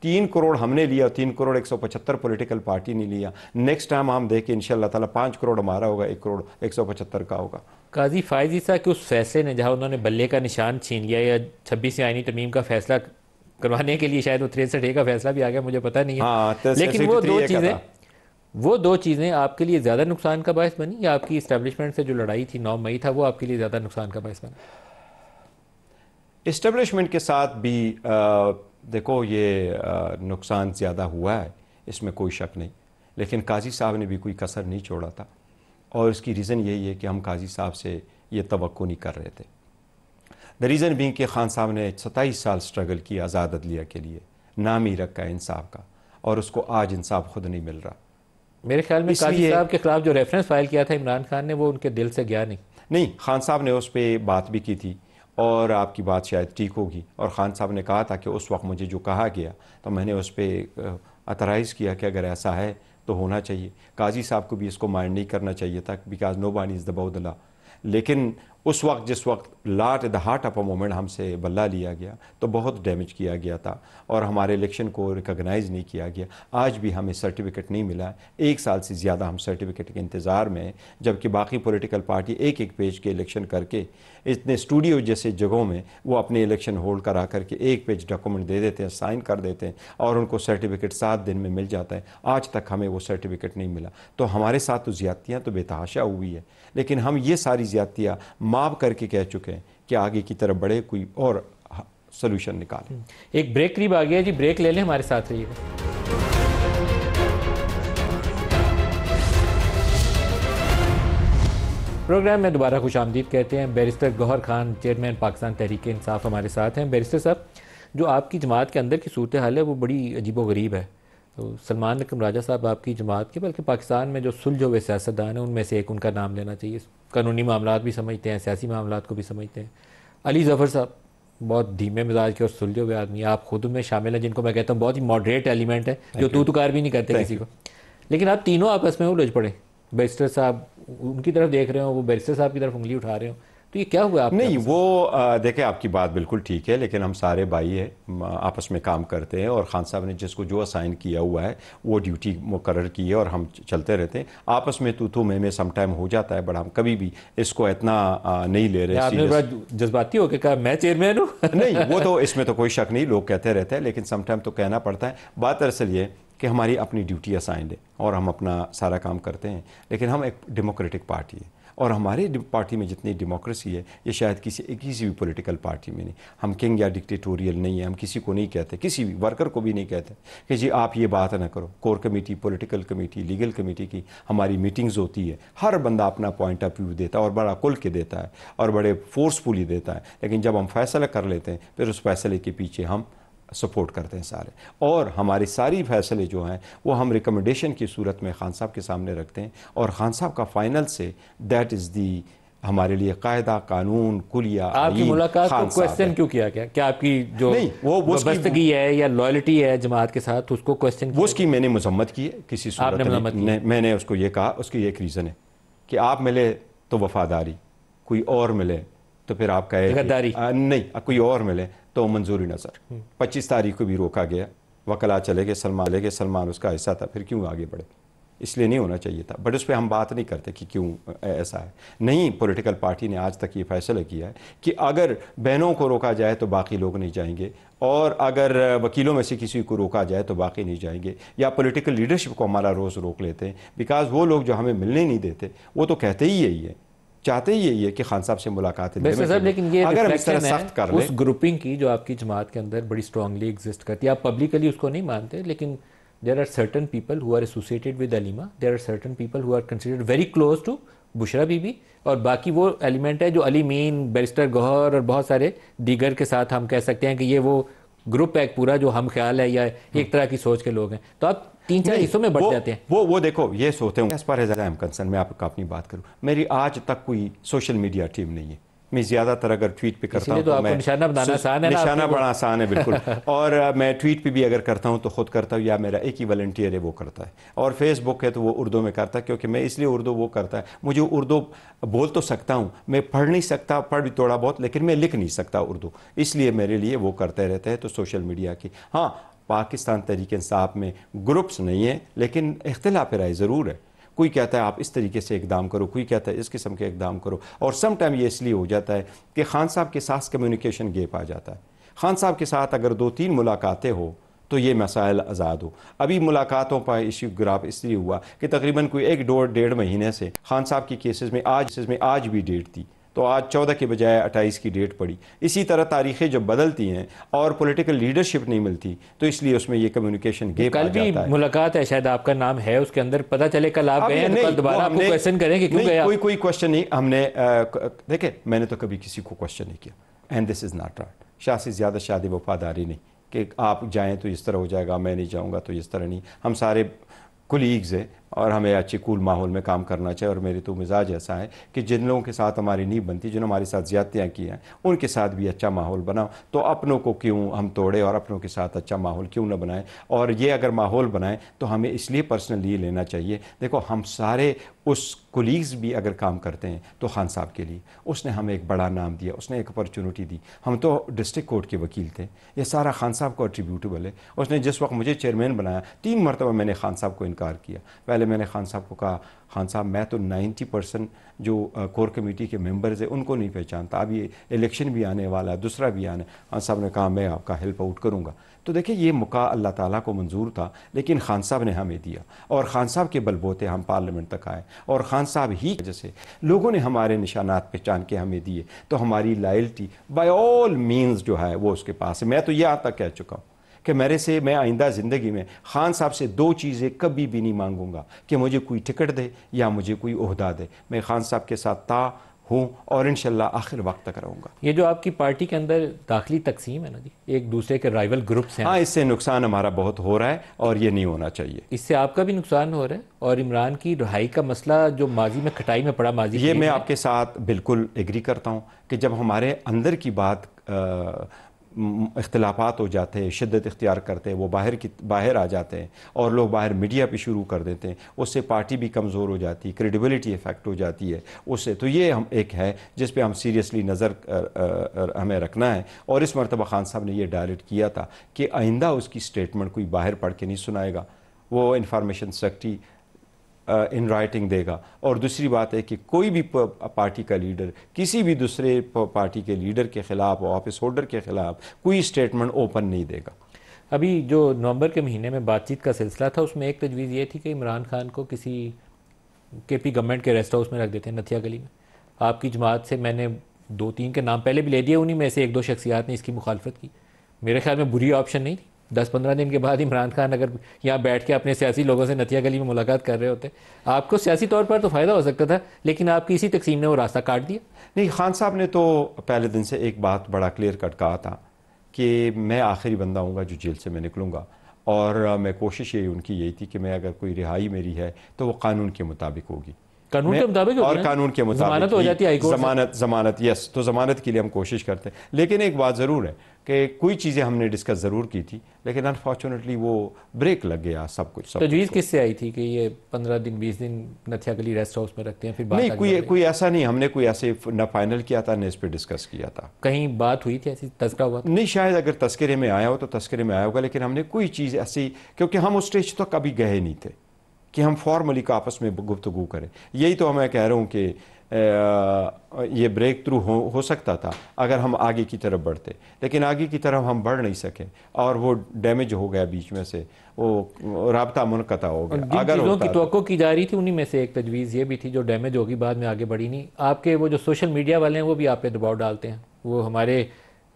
3 کروڑ ہم نے لیا, 3 کروڑ 175 پولیٹیکل پارٹی نے لیا, نیکسٹ ٹائم ہم دیکھیں انشاءاللہ تعالیٰ 5 کروڑ ہمارا ہوگا, 1 کروڑ 175 کا ہوگا. قاضی فائز عیسیٰ کے اس فیصلے نے جہاں انہوں نے بلے کا نشان چھین لیا, یا 26 آئینی ترمیم کا فیصلہ کروانے کے لیے شاید وہ 63 کا فیصلہ بھی آ گیا, مجھے پتہ نہیں ہے, لیکن وہ دو چیزیں آپ کے لیے زیادہ نقصان کا باعث بنی, یا آپ کی اسٹیبلشمنٹ سے جو لڑائی تھی 9 مئی تھا وہ آپ کے لیے زیادہ نقصان کا باعث بنا؟ اسٹیبلشمنٹ کے ساتھ بھی دیکھو یہ نقصان زیادہ ہوا ہے, اس میں کوئی شک نہیں, لیکن قاضی صاحب نے بھی کوئی کسر نہیں چھوڑا تھا. اور اس کی ریزن یہی ہے کہ ہم قاضی صاحب سے یہ توقع نہیں کر رہے تھے. دا ریزن بینگ کہ خان صاحب نے 27 سال سٹرگل کی آزاد عدلیہ کے لیے, نام ہی رکھا ہے انصاف کا, اور اس کو آج انصاف خود نہیں مل رہا. میرے خیال میں قاضی صاحب کے خلاف جو ریفرنس فائل کیا تھا عمران خان نے, وہ ان کے دل سے گیا نہیں. خان صاحب نے اس پہ بات بھی کی تھی, اور آپ کی بات شاید ٹھیک ہوگی. اور خان صاحب نے کہا تھا کہ اس وقت مجھے جو کہا گیا تو میں نے اس پہ اعتراض کیا کہ اگر ایسا ہے تو ہونا چاہیے. قاضی صاحب کو بھی اس کو مائنڈ نہیں کرنا چاہیے تھا, because nobody is about the law. لیکن اس وقت جس وقت لاٹ the heart of a moment ہم سے بلہ لیا گیا تو بہت ڈیمیج کیا گیا تھا, اور ہمارے الیکشن کو ریکگنائز نہیں کیا گیا. آج بھی ہمیں سرٹیفکیٹ نہیں ملا, 1 سال سے زیادہ ہم سرٹیفکیٹ کے انتظار میں ہیں, جبکہ باقی پولیٹیکل پارٹی ایک ایک پیج کے الیکشن کر کے اتنے اسٹوڈیو جیسے جگہوں میں وہ اپنے الیکشن ہولڈ کرا کر کے 1 پیج ڈاکومنٹ دے دیتے ہیں, سائن کر دیتے ہیں, اور ان کو سرٹیفکیٹ 7 دن میں مل جاتا ہے. آج تک ہمیں وہ سرٹیفکیٹ نہیں ملا. تو ہمارے ساتھ تو زیادتیاں تو بے تحاشا ہوئی ہے, لیکن ہم یہ ساری زیادتیاں معاف کر کے کہہ چکے ہیں کہ آگے کی طرف بڑھے, کوئی اور سلوشن نکالیں. ایک بریک قریب آ گیا جی, بریک لے لیں, ہمارے ساتھ رہیے گا. پروگرام میں دوبارہ خوش آمدید کہتے ہیں. بیرسٹر گوہر خان, چیئرمین پاکستان تحریک انصاف, ہمارے ساتھ ہیں. بیرسٹر صاحب, جو آپ کی جماعت کے اندر کی صورتحال ہے وہ بڑی عجیب و غریب ہے. تو سلمان اکرم راجہ صاحب آپ کی جماعت کے, بلکہ پاکستان میں جو سلجھے ہوئے سیاستدان ہیں ان میں سے ایک, ان کا نام لینا چاہیے. قانونی معاملات بھی سمجھتے ہیں, سیاسی معاملات کو بھی سمجھتے ہیں. علی ظفر صاحب بہت دھیمے مزاج کے اور سلجھے ہوئے آدمی, آپ خود میں شامل ہیں, جن کو میں کہتا ہوں بہت ہی ماڈریٹ ایلیمنٹ ہے, جو تو کار بھی نہیں کرتے کسی کو. لیکن آپ تینوں آپس میں الجھ پڑے. بیرسٹر صاحب ان کی طرف دیکھ رہے ہوں, وہ بیرسٹر صاحب کی طرف انگلی اٹھا رہے ہوں, تو یہ کیا ہوا آپ؟ نہیں, وہ دیکھیں آپ کی بات بالکل ٹھیک ہے, لیکن ہم سارے بھائی ہیں, آپس میں کام کرتے ہیں, اور خان صاحب نے جس کو جو اسائن کیا ہوا ہے وہ ڈیوٹی مقرر کی ہے, اور ہم چلتے رہتے ہیں. آپس میں تو میں سم ٹائم ہو جاتا ہے, بٹ ہم کبھی بھی اس کو اتنا نہیں لے رہے. آپ نے بڑا جذباتی ہو کے کہا میں چیئرمین ہوں. نہیں, وہ تو اس میں تو کوئی شک نہیں, لوگ کہتے رہتے ہیں, لیکن سم ٹائم تو کہنا پڑتا ہے. بات دراصل یہ کہ ہماری اپنی ڈیوٹی اسائنڈ ہے اور ہم اپنا سارا کام کرتے ہیں, لیکن ہم ایک ڈیموکریٹک پارٹی ہے, اور ہماری پارٹی میں جتنی ڈیموکریسی ہے یہ شاید کسی بھی پولیٹیکل پارٹی میں نہیں. ہم کنگ یا ڈکٹیٹوریل نہیں ہیں, ہم کسی کو نہیں کہتے, کسی بھی ورکر کو بھی نہیں کہتے کہ جی آپ یہ بات نہ کرو. Core committee, political committee, legal committee کی ہماری میٹنگز ہوتی ہے, ہر بندہ اپنا پوائنٹ آف ویو دیتا ہے, اور بڑا کھل کے دیتا ہے, اور بڑے فورسفلی دیتا ہے. لیکن جب ہم فیصلہ کر لیتے ہیں پھر اس فیصلے کے پیچھے ہم سپورٹ کرتے ہیں سارے, اور ہماری ساری فیصلے جو ہیں وہ ہم ریکمنڈیشن کی صورت میں خان صاحب کے سامنے رکھتے ہیں, اور خان صاحب کا فائنل سے دیٹ از دی ہمارے لیے قاعدہ, قانون, کلیہ. آپ کی ملاقات کو کویسچن کیوں کیا گیا؟ کیا آپ کی جو وابستگی ہے یا لائلٹی ہے جماعت کے ساتھ اس کو کویسچن کیا؟ وہ اس کی میں نے مذمت کی ہے کسی صورت میں. میں نے اس کو یہ کہا, اس کی ایک ریزن ہے کہ آپ ملے تو وفاداری, کوئی اور ملے تو پھر آپ کہے غداری, نہیں کوئی اور ملے تو منظوری نظر. 25 تاریخ کو بھی روکا گیا, وکلا چلے گئے, سلمان اس کا حصہ تھا, پھر کیوں آگے بڑھے؟ اس لیے نہیں ہونا چاہیے تھا. بٹ اس پہ ہم بات نہیں کرتے کہ کیوں ایسا ہے. نہیں, پولیٹیکل پارٹی نے آج تک یہ فیصلہ کیا ہے کہ اگر بہنوں کو روکا جائے تو باقی لوگ نہیں جائیں گے, اور اگر وکیلوں میں سے کسی کو روکا جائے تو باقی نہیں جائیں گے, یا پولیٹیکل لیڈرشپ کو ہمارا روز روک لیتے ہیں, بیکاز وہ لوگ جو ہمیں ملنے نہیں دیتے وہ تو کہتے ہی یہی ہے, چاہتے ہی یہی ہے کہ خان صاحب سے ملاقات ہے. لیکن یہ اگر ہم اس طرح سخت کر لیں, اس گروپنگ کی جو آپ کی جماعت کے اندر بڑی اسٹرانگلی ایگزسٹ کرتی ہے, آپ پبلکلی اس کو نہیں مانتے, لیکن there are certain people who are associated with Alima, there are certain people who are considered very close to Bushra Bibi, اور باقی وہ ایلیمنٹ ہے جو علی مین, بیرسٹر گوہر اور بہت سارے دیگر کے ساتھ ہم کہہ سکتے ہیں کہ یہ وہ گروپ ہے پورا جو ہم خیال ہے یا ایک طرح کی سوچ کے لوگ ہیں. تو آپ 3-4 حصوں میں بٹ جاتے ہیں. وہ دیکھو یہ سوچتے ہوں, اس پر ایم کنسرن, میں آپ کو اپنی بات کروں, میری آج تک کوئی سوشل میڈیا ٹیم نہیں ہے. میں زیادہ تر اگر ٹویٹ پہ کرتا ہوں تو میں نشانہ بنانا آسان ہے, نشانہ بڑا آسان ہے بالکل, اور میں ٹویٹ پہ بھی اگر کرتا ہوں تو خود کرتا ہوں, یا میرا ایک ہی والنٹیئر ہے وہ کرتا ہے, اور فیس بک ہے تو وہ اردو میں کرتا ہے, کیونکہ میں اس لیے اردو وہ کرتا ہے, مجھے اردو بول تو سکتا ہوں, میں پڑھ نہیں سکتا, پڑھ بھی تھوڑا بہت, لیکن میں لکھ نہیں سکتا اردو, اس لیے میرے لیے وہ کرتے رہتے ہیں. تو سوشل میڈیا کی ہاں پاکستان تحریک انصاف میں گروپس نہیں ہیں, لیکن اختلاف رائے ضرور ہے. کوئی کہتا ہے آپ اس طریقے سے اقدام کرو, کوئی کہتا ہے اس قسم کے اقدام کرو, اور سم ٹائم یہ اس لیے ہو جاتا ہے کہ خان صاحب کے ساتھ کمیونیکیشن گیپ آ جاتا ہے. خان صاحب کے ساتھ اگر 2-3 ملاقاتیں ہو تو یہ مسائل آزاد ہو. ابھی ملاقاتوں پر ایشو گراف اس لیے ہوا کہ تقریباً کوئی 1-1.5 مہینے سے خان صاحب کی کیسز میں آج بھی ڈیٹ تھی, تو آج 14 کے بجائے 28 کی ڈیٹ پڑی. اسی طرح تاریخیں جب بدلتی ہیں اور پولیٹیکل لیڈرشپ نہیں ملتی تو اس لیے اس میں یہ کمیونیکیشن گیپ آ جاتا ہے. کل بھی ملاقات ہے, شاید آپ کا نام ہے اس کے اندر, پتہ چلے کل آپ گئے ہیں تو کل دوبارہ آپ کو کویسچن کریں کہ کیوں گئے. کوئی کویسچن نہیں, ہم نے دیکھیں میں نے تو کبھی کسی کو کویسچن نہیں کیا, and this is not right. شاہ سے زیادہ شادی وفاداری نہیں کہ آپ جائیں تو اس طرح ہو جائے گا, میں نہیں جاؤں گا تو اس طرح نہیں. ہم سارے کولیگز ہیں, اور ہمیں اچھی کول ماحول میں کام کرنا چاہیے. اور میری تو مزاج ایسا ہے کہ جن لوگوں کے ساتھ ہماری نہیں بنتی, جنہوں نے ہمارے ساتھ زیادتیاں کی ہیں, ان کے ساتھ بھی اچھا ماحول بناؤ. تو اپنوں کو کیوں ہم توڑے اور اپنوں کے ساتھ اچھا ماحول کیوں نہ بنائیں. اور یہ اگر ماحول بنائیں تو ہمیں اس لیے پرسنلی لینا چاہیے. دیکھو ہم سارے اس کولیگز بھی اگر کام کرتے ہیں تو خان صاحب کے لیے اس نے ہمیں ایک بڑا نام دیا, اس نے ایک اپرچونٹی دی. ہم تو ڈسٹرکٹ کورٹ کے وکیل تھے, یہ سارا خان صاحب کو اٹریبیوٹیبل ہے. اس نے جس وقت مجھے چیئرمین بنایا 3 مرتبہ میں نے خان صاحب کو انکار کیا. پہلے میں نے خان صاحب کو کہا, خان صاحب میں تو 90% جو کور کمیٹی کے ممبرز ہیں ان کو نہیں پہچانتا, اب یہ الیکشن بھی آنے والا ہے, دوسرا بھی آنا ہے. خان صاحب نے کہا میں آپ کا ہیلپ آؤٹ کروں گا. تو دیکھیں یہ موقع اللہ تعالیٰ کو منظور تھا, لیکن خان صاحب نے ہمیں دیا, اور خان صاحب کے بلبوتے ہم پارلیمنٹ تک آئے, اور خان صاحب ہی کی وجہ سے لوگوں نے ہمارے نشانات پہچان کے ہمیں دیے. تو ہماری لائلٹی بائی آل مینز جو ہے وہ اس کے پاس ہے. میں تو یہاں تک کہہ چکا ہوں کہ میں آئندہ زندگی میں خان صاحب سے 2 چیزیں کبھی بھی نہیں مانگوں گا, کہ مجھے کوئی ٹکٹ دے یا مجھے کوئی عہدہ دے. میں خان صاحب کے ساتھ ہوں اور انشاءاللہ آخر وقت تک رہوں گا. یہ جو آپ کی پارٹی کے اندر داخلی تقسیم ہے نا جی, ایک دوسرے کے رائیول گروپس ہیں, ہاں اس سے نقصان ہمارا بہت ہو رہا ہے اور یہ نہیں ہونا چاہیے. اس سے آپ کا بھی نقصان ہو رہا ہے. اور عمران کی رہائی کا مسئلہ جو ماضی میں کھٹائی میں پڑا, ماضی یہ میں آپ کے ساتھ بالکل ایگری کرتا ہوں کہ جب ہمارے اندر کی بات اختلافات ہو جاتے ہیں, شدت اختیار کرتے ہیں, وہ باہر آ جاتے ہیں اور لوگ باہر میڈیا پہ شروع کر دیتے ہیں, اس سے پارٹی بھی کمزور ہو جاتی ہے, کریڈیبلٹی افیکٹ ہو جاتی ہے اس سے. تو یہ ہم ایک ہے جس پہ ہم سیریسلی نظر ہمیں رکھنا ہے. اور اس مرتبہ خان صاحب نے یہ ڈائریکٹ کیا تھا کہ آئندہ اس کی سٹیٹمنٹ کوئی باہر پڑھ کے نہیں سنائے گا, وہ انفارمیشن سیکرٹری ان رائٹنگ دے گا. اور دوسری بات ہے کہ کوئی بھی پارٹی کا لیڈر کسی بھی دوسرے پارٹی کے لیڈر کے خلاف, آفس ہولڈر کے خلاف کوئی سٹیٹمنٹ اوپن نہیں دے گا. ابھی جو نومبر کے مہینے میں بات چیت کا سلسلہ تھا, اس میں ایک تجویز یہ تھی کہ عمران خان کو کسی کے پی گورنمنٹ کے ریسٹ ہاؤس میں رکھ دیتے ہیں نتھیا گلی میں. آپ کی جماعت سے میں نے 2-3 کے نام پہلے بھی لے دیے, انہی میں سے 1-2 شخصیات نے اس کی مخالفت کی. میرے خیال میں بری آپشن نہیں تھی. 10-15 دن کے بعد عمران خان اگر یہاں بیٹھ کے اپنے سیاسی لوگوں سے نتھیا گلی میں ملاقات کر رہے ہوتے, آپ کو سیاسی طور پر تو فائدہ ہو سکتا تھا, لیکن آپ کی اسی تقسیم نے وہ راستہ کاٹ دیا. نہیں, خان صاحب نے تو پہلے دن سے ایک بات بڑا کلیئر کٹ کہا تھا کہ میں آخری بندہ ہوں گا جو جیل سے میں نکلوں گا, اور میں کوشش ان کی یہی تھی کہ میں اگر کوئی رہائی میری ہے تو وہ قانون کے مطابق ہوگی. قانون کے مطابق اور قانون کے مطابق ضمانت ہو جاتی ہے, ضمانت یس, تو ضمانت کے لیے ہم کوشش کرتے ہیں. لیکن ایک بات ضرور ہے کہ کوئی چیزیں ہم نے ڈسکس ضرور کی تھی, لیکن انفارچونیٹلی وہ بریک لگ گیا سب کچھ. تجویز کس سے آئی تھی کہ یہ 15 دن 20 دن نتھیا گلی ریسٹ ہاؤس میں رکھتے ہیں؟ پھر بات نہیں, کوئی ایسا نہیں, ہم نے کوئی ایسے نہ فائنل کیا تھا نہ اس پہ ڈسکس کیا تھا. کہیں بات ہوئی تھی ایسی, تذکرہ ہوا تھا؟ نہیں, شاید اگر تذکرے میں آیا ہو تو تذکرے میں آیا ہوگا, لیکن ہم نے کوئی چیز ایسی, کیونکہ ہم اس اسٹیج تک کبھی گئے نہیں تھے کہ ہم فارملی کا آپس میں گفتگو کریں. یہی تو میں کہہ رہا ہوں کہ یہ بریک تھرو ہو سکتا تھا اگر ہم آگے کی طرف بڑھتے, لیکن آگے کی طرف ہم بڑھ نہیں سکے اور وہ ڈیمیج ہو گیا بیچ میں سے, وہ رابطہ منقطع ہو گیا. جن چیزوں کی توقع کی جا رہی تھی انہی میں سے ایک تجویز یہ بھی تھی جو ڈیمیج ہوگی بعد میں آگے بڑھی نہیں. آپ کے وہ جو سوشل میڈیا والے ہیں وہ بھی آپ پہ دباؤ ڈالتے ہیں, وہ ہمارے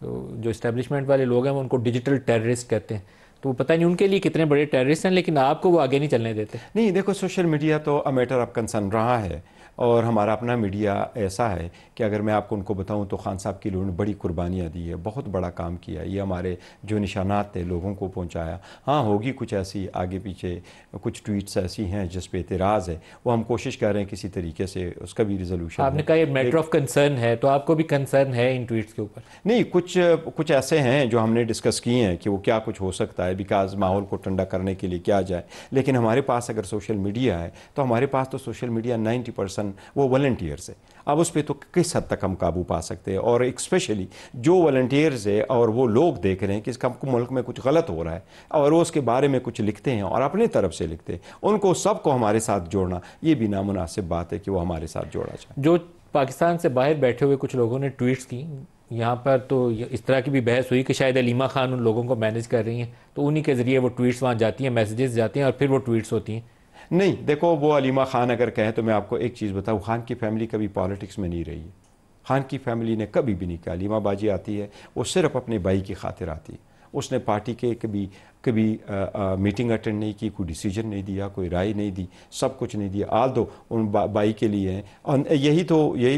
جو اسٹیبلشمنٹ والے لوگ ہیں وہ ان کو ڈیجیٹل ٹیررسٹ کہتے ہیں. تو پتہ نہیں ان کے لیے کتنے بڑے ٹیررسٹ ہیں, لیکن آپ کو وہ آگے نہیں چلنے دیتے. نہیں, دیکھو سوشل میڈیا تو میٹر آف کنسرن رہا ہے, اور ہمارا اپنا میڈیا ایسا ہے کہ اگر میں آپ کو ان کو بتاؤں تو خان صاحب کی لوگوں نے بڑی قربانیاں دی ہے, بہت بڑا کام کیا. یہ ہمارے جو نشانات تھے لوگوں کو پہنچایا. ہاں ہوگی کچھ ایسی آگے پیچھے کچھ ٹویٹس ایسی ہیں جس پہ اعتراض ہے, وہ ہم کوشش کر رہے ہیں کسی طریقے سے اس کا بھی ریزولوشن. آپ نے کہا یہ میٹر آف کنسرن ہے, تو آپ کو بھی کنسرن ہے ان ٹویٹس کے اوپر؟ نہیں, کچھ ایسے ہیں جو ہم نے ڈسکس کیے ہیں کہ وہ کیا کچھ ہو سکتا ہے, بیکاز ماحول کو ٹھنڈا کرنے کے لیے کیا جائے. لیکن ہمارے پاس اگر سوشل میڈیا ہے تو ہمارے پاس تو سوشل میڈیا 90% وہ والنٹیئرز ہے. اب اس پہ تو کس حد تک ہم قابو پا سکتے ہیں, اور اسپیشلی جو والنٹیئرز ہے اور وہ لوگ دیکھ رہے ہیں کہ اس کا ملک میں کچھ غلط ہو رہا ہے اور وہ اس کے بارے میں کچھ لکھتے ہیں اور اپنے طرف سے لکھتے ہیں, ان کو سب کو ہمارے ساتھ جوڑنا یہ بھی نامناسب بات ہے کہ وہ ہمارے ساتھ جوڑا جائے. جو پاکستان سے باہر بیٹھے ہوئے کچھ لوگوں نے ٹویٹس کی, یہاں پر تو اس طرح کی بھی بحث ہوئی کہ شاید علیمہ خان ان لوگوں کو مینیج کر رہی ہیں, تو انہی کے ذریعے وہ ٹویٹس وہاں جاتی ہیں, میسیجز جاتے ہیں اور پھر وہ ٹویٹس ہوتی ہیں. نہیں, دیکھو وہ علیمہ خان اگر کہیں تو میں آپ کو ایک چیز بتاؤں, خان کی فیملی کبھی پالیٹکس میں نہیں رہی ہے. خان کی فیملی نے کبھی بھی نہیں کہا. علیمہ باجی آتی ہے وہ صرف اپنے بھائی کی خاطر آتی ہے. اس نے پارٹی کے کبھی میٹنگ اٹینڈ نہیں کی, کوئی ڈیسیجن نہیں دیا, کوئی رائے نہیں دی, سب کچھ نہیں دیا. آل دو ان بھائی کے لیے ہیں, اور یہی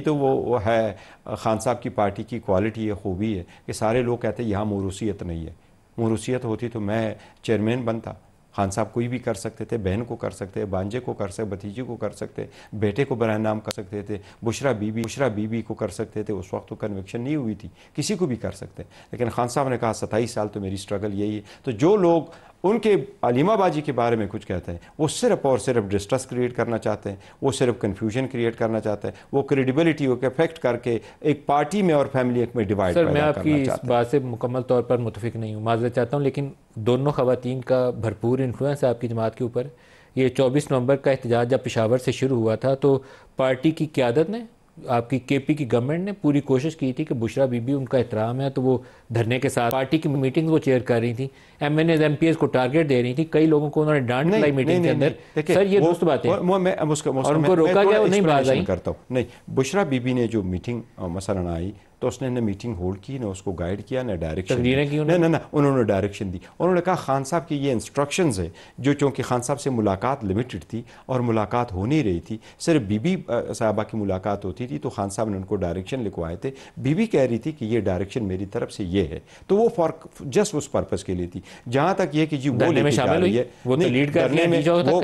تو وہ ہے خان صاحب کی پارٹی کی کوالٹی ہے, خوبی ہے کہ سارے لوگ کہتے ہیں یہاں موروثیت نہیں ہے. موروثیت ہوتی تو میں چیئرمین بنتا. خان صاحب کوئی بھی کر سکتے تھے، بہن کو کر سکتے، بانجے کو کر سکتے، بھتیجے کو کر سکتے، بیٹے کو برائے نام کر سکتے تھے، بشرا بی بی کو کر سکتے تھے. اس وقت تو کنوکشن نہیں ہوئی تھی، کسی کو بھی کر سکتے. لیکن خان صاحب نے کہا 27 سال تو میری سٹرگل یہی ہے. تو جو لوگ ان کے علیمہ باجی کے بارے میں کچھ کہتے ہیں، وہ صرف اور صرف ڈسٹرس کریٹ کرنا چاہتے ہیں، وہ صرف کنفیوژن کریٹ کرنا چاہتے ہیں، وہ کریڈیبلٹی کو افیکٹ کر کے ایک پارٹی میں اور فیملی میں ڈیوائڈ پیدا کرنا چاہتے ہیں. سر، میں آپ کی اس بات سے مکمل طور پر متفق نہیں ہوں، معذرت چاہتا ہوں، لیکن دونوں خواتین کا بھرپور انفلوئنس ہے آپ کی جماعت کے اوپر. یہ 24 نومبر کا احتجاج جب پشاور سے شروع ہوا تھا تو پارٹی کی قیادت نے، آپ کی کے پی کی گورنمنٹ نے پوری کوشش کی تھی کہ بشرا بی بی ان کا احترام ہے تو وہ دھرنے کے ساتھ پارٹی کی میٹنگ وہ چیئر کر رہی تھی، MNAs MPAs کو ٹارگٹ دے رہی تھی، کئی لوگوں کو انہوں نے ڈانٹ لائی میٹنگ کے اندر. سر یہ درست باتیں اور ان کو روکا گیا، وہ نہیں باز آئی. نہیں، بشرا بی بی نے جو میٹنگ مثلا آئی تو اس نے نہ میٹنگ ہولڈ کی، نہ اس کو گائیڈ کیا، نہ ڈائریکشن دی. نہ انہوں نے ڈائریکشن دی. انہوں نے کہا خان صاحب کی یہ انسٹرکشنز ہے، جو چونکہ خان صاحب سے ملاقات لمیٹڈ تھی اور ملاقات ہو نہیں رہی تھی، صرف بی بی صاحبہ کی ملاقات ہوتی تھی، تو خان صاحب نے ان کو ڈائریکشن لکھوائے تھے. بی بی کہہ رہی تھی کہ یہ ڈائریکشن میری طرف سے یہ ہے، تو وہ جسٹ اس پرپس کے لیے تھی. جہاں تک یہ کہ جی وہ لے کے جا رہی ہے،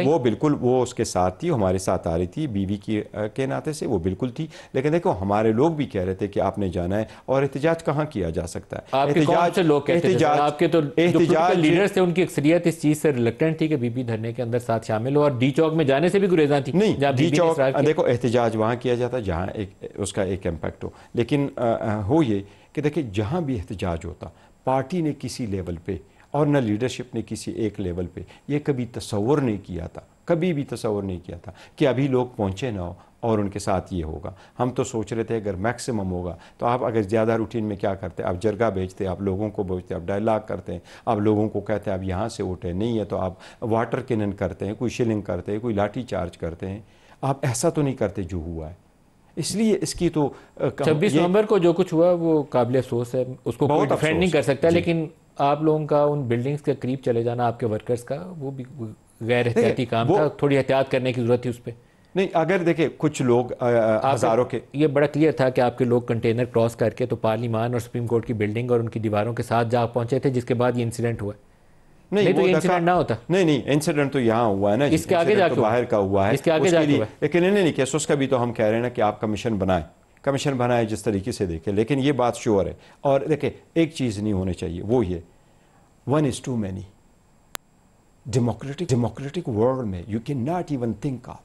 وہ بالکل وہ اس کے ساتھ تھی، ہمارے ساتھ آ رہی تھی، بیوی کے ناطے سے وہ بالکل تھی. لیکن دیکھو ہمارے لوگ بھی کہہ رہے تھے کہ آپ نے جانا ہے، اور احتجاج کہاں کیا جا سکتا ہے؟ آپ کے کون سے لوگ کہتے تھے؟ آپ کے تو جو لیڈرز تھے ان کی اکثریت اس چیز سے ریلیکٹنٹ تھی کہ بی بی دھرنے کے اندر ساتھ شامل ہو، اور ڈی چوک میں جانے سے بھی گریزاں تھی. نہیں، ڈی چوک دیکھو احتجاج وہاں کیا جاتا جہاں اس کا ایک امپیکٹ ہو. لیکن ہو یہ کہ دیکھیں جہاں بھی احتجاج ہوتا، پارٹی نے کسی لیول پہ اور نہ لیڈرشپ نے کسی ایک لیول پہ یہ کبھی تصور نہیں کیا تھا، کبھی بھی تصور نہیں کیا تھا کہ ابھی لوگ پہنچے نہ ہو اور ان کے ساتھ یہ ہوگا. ہم تو سوچ رہے تھے اگر میکسیمم ہوگا تو آپ اگر زیادہ روٹین میں کیا کرتے، آپ جرگہ بھیجتے، آپ لوگوں کو بھیجتے، آپ ڈائلاگ کرتے ہیں، آپ لوگوں کو کہتے ہیں آپ یہاں سے اٹھے، نہیں ہے تو آپ واٹر کینن کرتے ہیں، کوئی شلنگ کرتے ہیں، کوئی لاٹھی چارج کرتے ہیں. آپ ایسا تو نہیں کرتے جو ہوا ہے. اس لیے اس کی تو 26 نومبر کو جو کچھ ہوا وہ قابل افسوس ہے، اس کو کوئی ڈیفینڈ نہیں کر سکتا. لیکن آپ لوگوں کا ان بلڈنگز کے قریب چلے جانا آپ کے ورکرز کا، وہ بھی غیر احتیاطی کام تھا، تھوڑی احتیاط کرنے کی ضرورت تھی اس پہ. نہیں، اگر دیکھیں کچھ لوگ ہزاروں کے، یہ بڑا کلیئر تھا کہ آپ کے لوگ کنٹینر کراس کر کے تو پارلیمان اور سپریم کورٹ کی بلڈنگ اور ان کی دیواروں کے ساتھ جا پہنچے تھے، جس کے بعد یہ انسیڈنٹ ہوا. نہیں تو یہ انسیڈنٹ نہ ہوتا. نہیں، انسیڈنٹ تو یہاں ہوا ہے نا، اس کے آگے جا کے باہر کا ہوا ہے، اس کے آگے جا کے. لیکن نہیں کیس اس کا بھی تو ہم کہہ رہے ہیں نا کہ آپ کمیشن بنائے جس طریقے سے دیکھیں. لیکن یہ بات شیور ہے. اور دیکھیں ایک چیز نہیں ہونی چاہیے، وہ یہ 1 is too many. Democratic world میں you can not even think of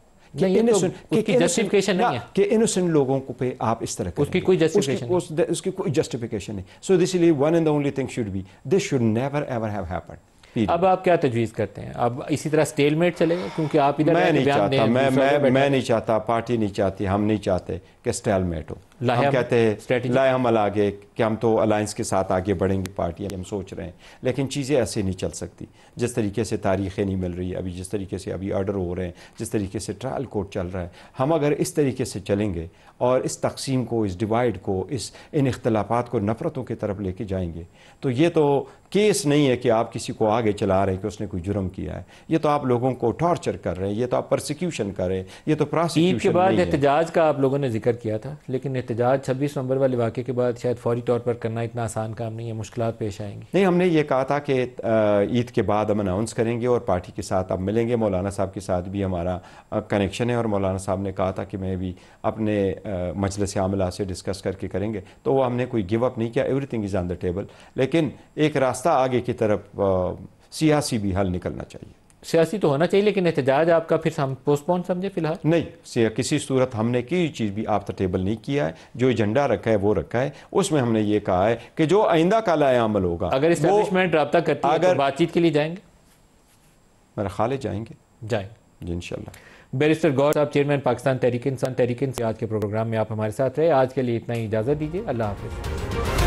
کہ انوسنٹ لوگوں کو پہ آپ اس طرح اس کی کوئی جسٹیفیکیشن نہیں. سو دس لیے one and only thing should be this should never ever have happened. اب آپ کیا تجویز کرتے ہیں؟ اب اسی طرح سٹیل میٹ چلے گا؟ کیونکہ آپ ادھر میں نہیں چاہتا، پارٹی نہیں چاہتی، ہم نہیں چاہتے کہ سٹیل میٹ ہو. ہم کہتے ہیں لائے ہم آگے کہ ہم تو الائنس کے ساتھ آگے بڑھیں گے، پارٹی ہم سوچ رہے ہیں. لیکن چیزیں ایسے نہیں چل سکتی جس طریقے سے تاریخیں نہیں مل رہی ابھی، جس طریقے سے ابھی آرڈر ہو رہے ہیں، جس طریقے سے ٹرائل کورٹ چل رہا ہے. ہم اگر اس طریقے سے چلیں گے اور اس تقسیم کو، اس ڈیوائیڈ کو، ان اختلافات کو نفرتوں کی طرف لے کے جائیں گے تو یہ تو کیس نہیں ہے کہ آپ کسی کو آگے چلا رہے ہیں کہ اس نے کوئی جرم کیا ہے. یہ تو آپ لوگوں کو ٹارچر کر رہے ہیں، یہ تو آپ پرسیکیوشن کر رہے ہیں، یہ تو پراسیکیوشن. عید کے بعد احتجاج کا آپ لوگوں نے ذکر کیا تھا، لیکن احتجاج 26 نومبر والے واقعے کے بعد شاید فوری طور پر کرنا اتنا آسان کام نہیں ہے، مشکلات پیش آئیں گی. نہیں، ہم نے یہ کہا تھا کہ عید کے بعد ہم اناؤنس کریں گے اور پارٹی کے ساتھ اب ملیں گے. مولانا صاحب کے ساتھ بھی ہمارا کنیکشن ہے اور مولانا صاحب نے کہا تھا کہ میں بھی اپنے مجلس عاملہ سے ڈسکس کر کے کریں گے. تو وہ ہم نے کوئی گیو اپ نہیں کیا، every thing is on the table. لیکن ایک راستہ آگے کی طرف سیاسی بھی حل نکلنا چاہیے. سیاسی تو ہونا چاہیے، لیکن احتجاج آپ کا پھر ہم پوسٹ پون سمجھے فی الحال؟ نہیں، کسی صورت ہم نے کوئی چیز بھی آپ ٹیبل نہیں کیا ہے. جو ایجنڈا رکھا ہے وہ رکھا ہے، اس میں ہم نے یہ کہا ہے کہ جو آئندہ کا لائے عمل ہوگا، اگر اسٹیبلشمنٹ رابطہ کرتی ہے تو بات چیت کے لیے جائیں گے. میرا خیال ہے جائیں گے جی انشاءاللہ. بیرسٹر گور صاحب، چیئرمین پاکستان تحریک انصاف، آج کے پروگرام میں آپ ہمارے ساتھ رہے. آج کے لیے اتنا ہی، اجازت دیجیے. اللہ حافظ.